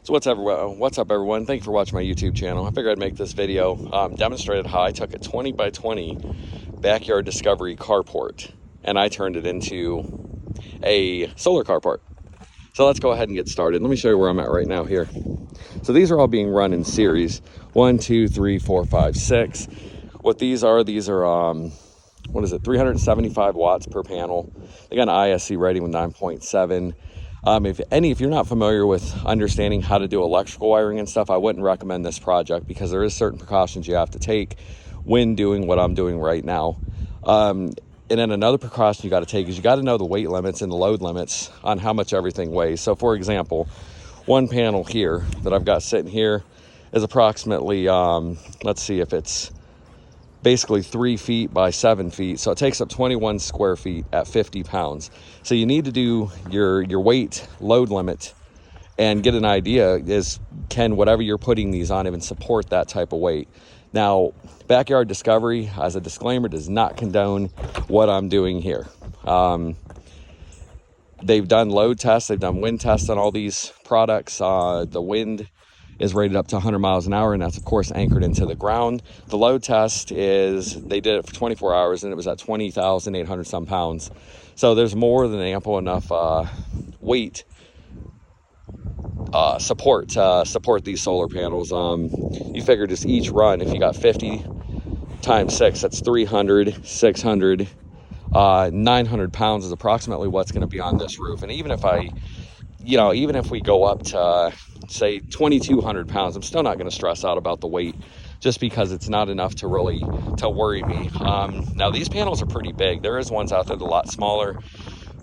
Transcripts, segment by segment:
So what's up everyone? Thank you for watching my YouTube channel. I figured I'd make this video demonstrated how I took a 20 by 20 backyard discovery carport and I turned it into a solar carport. So let's go ahead and get started. Let me show you where I'm at right now here. So these are all being run in series. 1, 2, 3, 4, 5, 6. What these are what is it, 375 watts per panel. They got an ISC rating with 9.7. If you're not familiar with understanding how to do electrical wiring and stuff, I wouldn't recommend this project because there is certain precautions you have to take when doing what I'm doing right now. And then another precaution you got to take is you got to know the weight limits and the load limits on how much everything weighs. So for example, one panel here that I've got sitting here is approximately, let's see if it's basically 3 feet by 7 feet. So it takes up 21 square feet at 50 pounds. So you need to do your weight load limit and get an idea is can whatever you're putting these on even support that type of weight. Now, Backyard Discovery, as a disclaimer, does not condone what I'm doing here. They've done load tests, they've done wind tests on all these products. The wind is rated up to 100 miles an hour, and that's of course anchored into the ground. The load test is, they did it for 24 hours and it was at 20,800 some pounds. So there's more than ample enough weight support to support these solar panels. You figure just each run, if you got 50 times 6, that's 300, 600, 900 pounds is approximately what's going to be on this roof. And even if we go up to say 2,200 pounds, I'm still not going to stress out about the weight just because it's not enough to really worry me. Now these panels are pretty big. There is ones out there that are a lot smaller,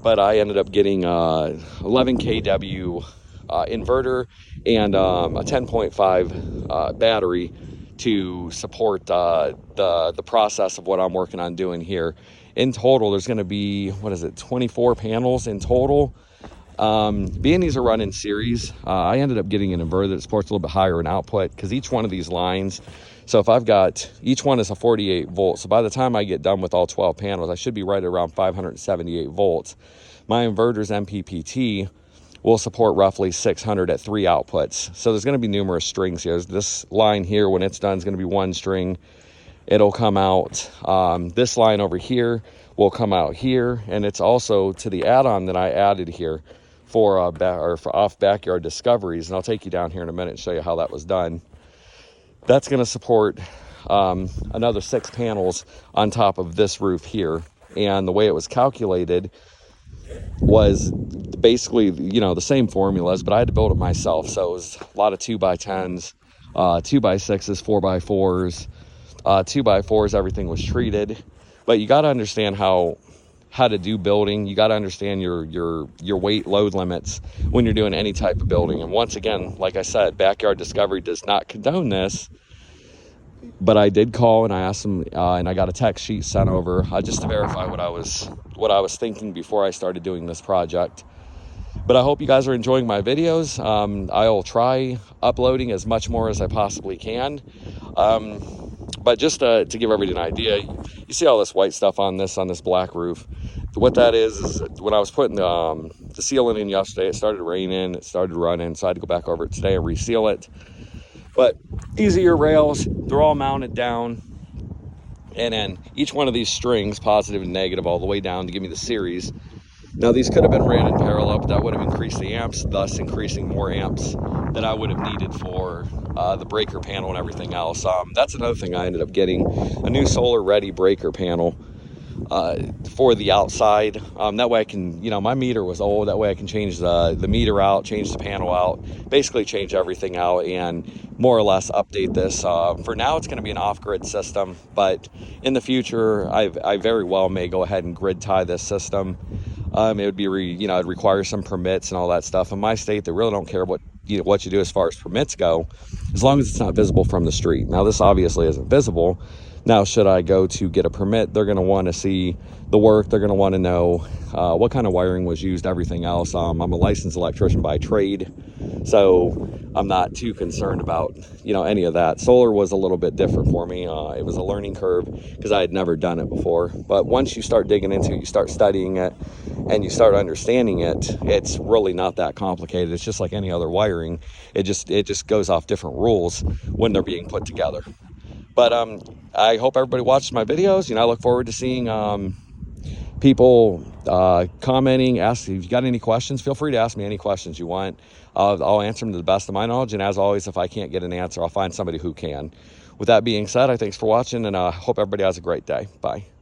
but I ended up getting 11 kW inverter and a 10.5 battery to support the process of what I'm working on doing here. In total, there's going to be, 24 panels in total. Being these are run in series, I ended up getting an inverter that supports a little bit higher in output because each one of these lines, so if I've got, each one is a 48 volt. So by the time I get done with all 12 panels, I should be right around 578 volts. My inverter's MPPT will support roughly 600 at 3 outputs. So there's going to be numerous strings here. This line here, when it's done, is going to be one string. It'll come out. This line over here will come out here, and it's also to the add-on that I added here for off Backyard Discoveries, and I'll take you down here in a minute and show you how that was done. That's going to support another 6 panels on top of this roof here, and the way it was calculated was basically the same formulas, but I had to build it myself. So it was a lot of 2x10s, 2x6s, 4x4s, 2x4s. Everything was treated, but you got to understand how to do building. You got to understand your weight load limits when you're doing any type of building. And once again, like I said, Backyard Discovery does not condone this, but I did call and I asked them, and I got a text sheet sent over just to verify what I was thinking before I started doing this project. But I hope you guys are enjoying my videos. I'll try uploading as much more as I possibly can. But just to give everybody an idea, you see all this white stuff on this black roof. What that is when I was putting the sealant in yesterday, it started raining, it started running, so I had to go back over it today and reseal it. But these are your rails. They're all mounted down. And then each one of these strings, positive and negative, all the way down to give me the series. Now these could have been ran in parallel, but that would have increased the amps, thus increasing more amps that I would have needed for the breaker panel and everything else. That's another thing I ended up getting, a new solar ready breaker panel for the outside. That way I can, my meter was old, that way I can change the meter out, change the panel out, basically change everything out and more or less update this. For now it's going to be an off-grid system, but in the future I very well may go ahead and grid tie this system. It would be, it'd require some permits and all that stuff. In my state, they really don't care what you do as far as permits go, as long as it's not visible from the street. Now, this obviously isn't visible. Now, should I go to get a permit, they're going to want to see the work. They're going to want to know what kind of wiring was used, everything else. I'm a licensed electrician by trade. So I'm not too concerned about, you know, any of that. Solar was a little bit different for me. It was a learning curve because I had never done it before. But once you start digging into it, you start studying it, and you start understanding it, it's really not that complicated. It's just like any other wiring. It just goes off different rules when they're being put together. But I hope everybody watches my videos. You know, I look forward to seeing people commenting. Ask if you got any questions. Feel free to ask me any questions you want. I'll answer them to the best of my knowledge. And as always, if I can't get an answer, I'll find somebody who can. With that being said, I thanks for watching, and hope everybody has a great day. Bye.